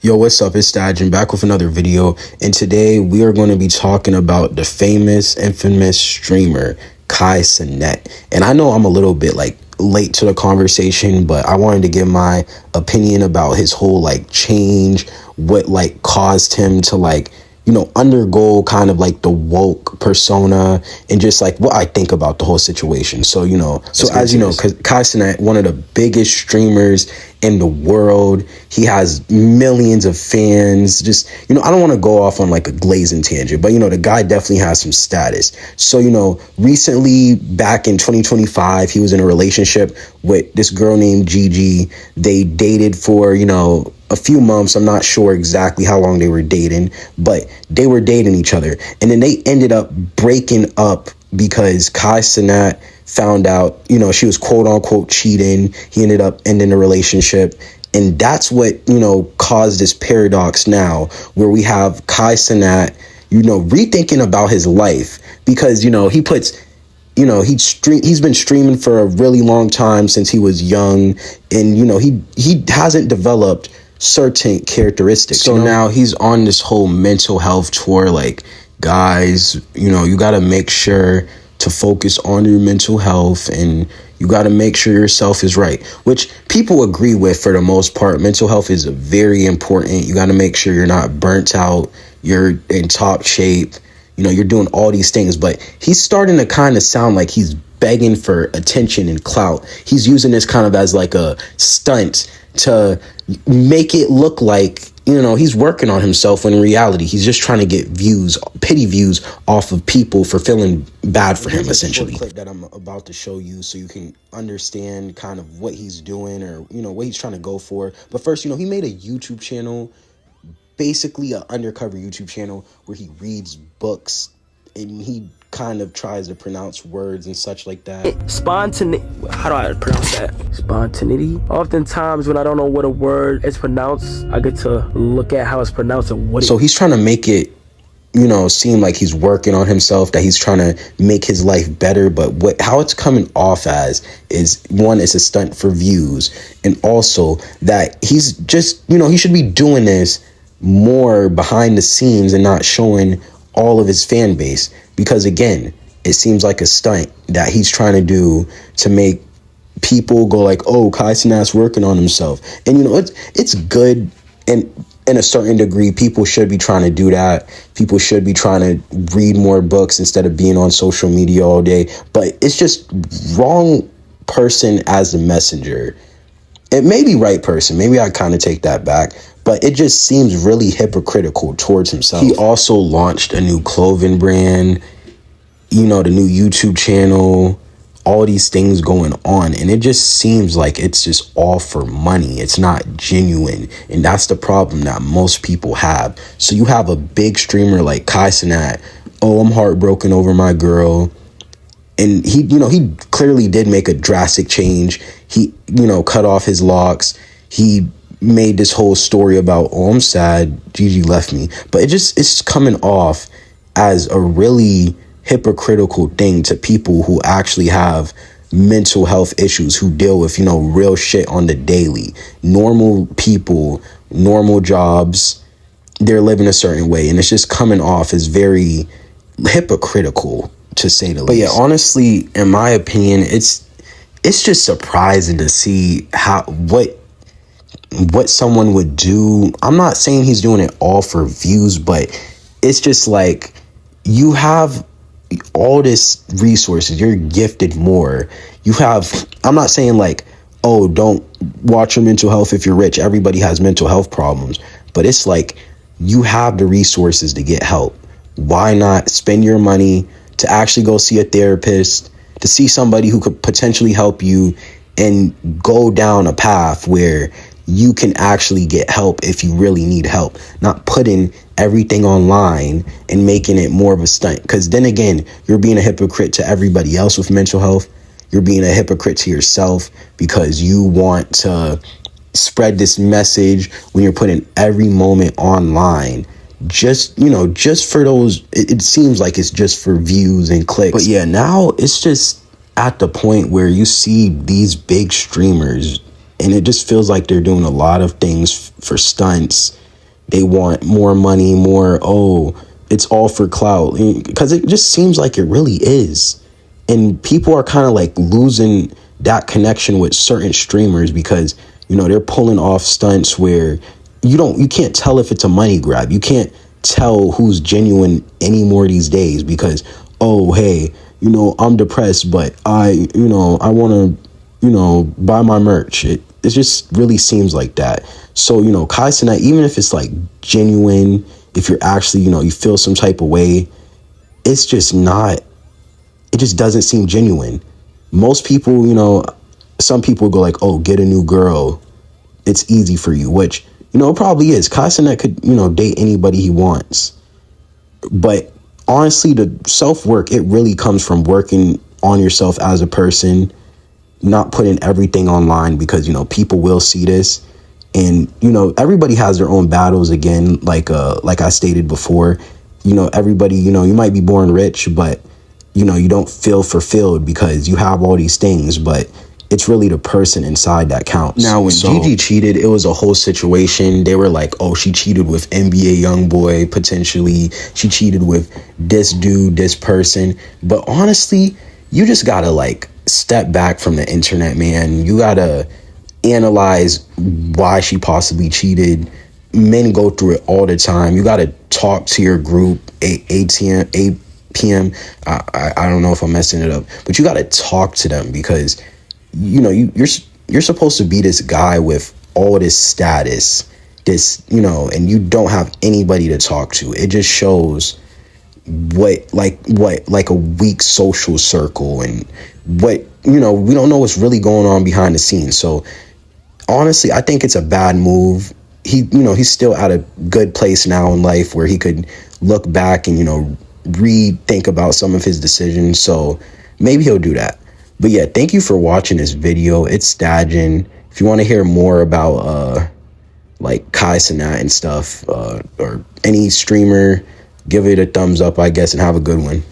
Yo, what's up? It's Stadgen back with another video, and today we are going to be talking about the infamous streamer Kai Cenat. And I know I'm a little bit late to the conversation, but I wanted to give my opinion about his whole change, what caused him to undergo kind of the woke persona, and just what I think about the whole situation. So as you know, Kai Cenat, one of the biggest streamers in the world, he has millions of fans. Just I don't want to go off on a glazing tangent, but the guy definitely has some status. So recently, back in 2025, he was in a relationship with this girl named Gigi. They dated for a few months. I'm not sure exactly how long they were dating, but they were dating each other. And then they ended up breaking up because Kai Cenat found out, she was quote unquote cheating. He ended up ending the relationship. And that's what, caused this paradox now where we have Kai Cenat, rethinking about his life because, he puts, he's been streaming for a really long time since he was young. And, he hasn't developed certain characteristics. So now he's on this whole mental health tour. Guys, you got to make sure to focus on your mental health, and you got to make sure yourself is right, which people agree with for the most part. Mental health is very important. You got to make sure you're not burnt out, you're in top shape, you're doing all these things. But he's starting to kind of sound like he's begging for attention and clout. He's using this kind of as a stunt to make it look like he's working on himself, when in reality he's just trying to get pity views off of people for feeling bad for him. Essentially, clip that I'm about to show you so you can understand kind of what he's doing, or what he's trying to go for. But first, he made a YouTube channel, basically an undercover YouTube channel where he reads books and he kind of tries to pronounce words and such like that. Spontaneity. How do I pronounce that? Spontaneity. Oftentimes when I don't know what a word is pronounced, I get to look at how it's pronounced and what. So he's trying to make it, seem like he's working on himself, that he's trying to make his life better. But how it's coming off as is, one, it's a stunt for views, and also that he's just, he should be doing this more behind the scenes and not showing all of his fan base, because again, it seems like a stunt that he's trying to do to make people go oh, Kai Cenat's working on himself. And it's good, and in a certain degree people should be trying to do that. People should be trying to read more books instead of being on social media all day. But it's just wrong person as the messenger. It may be right person, maybe I kind of take that back, but it just seems really hypocritical towards himself. He also launched a new clothing brand, the new YouTube channel, all these things going on. And it just seems like it's just all for money. It's not genuine. And that's the problem that most people have. So you have a big streamer like Kai Cenat. Oh, I'm heartbroken over my girl. And he clearly did make a drastic change. He, cut off his locks. He made this whole story about, oh, I'm sad, Gigi left me. But it's coming off as a really hypocritical thing to people who actually have mental health issues, who deal with, real shit on the daily. Normal people, normal jobs, they're living a certain way. And it's just coming off as very hypocritical, to say the least. But yeah, honestly, in my opinion, it's just surprising to see what someone would do. I'm not saying he's doing it all for views, but it's just you have all this resources, you're gifted more. You have, I'm not saying oh, don't watch your mental health if you're rich. Everybody has mental health problems, but it's you have the resources to get help. Why not spend your money to actually go see a therapist, to see somebody who could potentially help you, and go down a path where you can actually get help if you really need help, not putting everything online and making it more of a stunt. Because then again, you're being a hypocrite to everybody else with mental health. You're being a hypocrite to yourself because you want to spread this message when you're putting every moment online just for those. It seems like it's just for views and clicks. But yeah, now it's just at the point where you see these big streamers, and it just feels like they're doing a lot of things for stunts they want more money, more, oh, it's all for clout, because it just seems like it really is. And people are kind of like losing that connection with certain streamers because, you know, they're pulling off stunts where you can't tell if it's a money grab. You can't tell who's genuine anymore these days because, oh, hey, you know, I'm depressed, but I want to, you know, buy my merch. It just really seems like that. So, you know, Kai Cenat, even if it's like genuine, if you're actually, you know, you feel some type of way, it's just not, it just doesn't seem genuine. Most people, you know, some people go like, oh, get a new girl, it's easy for you, which, you know, it probably is. Kai Cenat could, you know, date anybody he wants. But honestly, the self-work, it really comes from working on yourself as a person, not putting everything online because, you know, people will see this. And, you know, everybody has their own battles again, like I stated before. You know, everybody, you know, you might be born rich, but, you know, you don't feel fulfilled because you have all these things, but it's really the person inside that counts. Now, when Gigi cheated, it was a whole situation. They were like, oh, she cheated with NBA YoungBoy, potentially. She cheated with this dude, this person. But honestly, you just gotta like step back from the internet, man. You gotta analyze why she possibly cheated. Men go through it all the time. You gotta talk to your group, 8 p.m. I don't know if I'm messing it up, but you gotta talk to them because, you know, you're supposed to be this guy with all this status, this, you know, and you don't have anybody to talk to. It just shows what like a weak social circle, and what, you know, we don't know what's really going on behind the scenes. So honestly, I think it's a bad move. He, you know, he's still at a good place now in life where he could look back and, you know, rethink about some of his decisions. So maybe he'll do that. But yeah, thank you for watching this video. It's Stajan. If you want to hear more about like Kai Cenat and stuff, or any streamer, give it a thumbs up, I guess, and have a good one.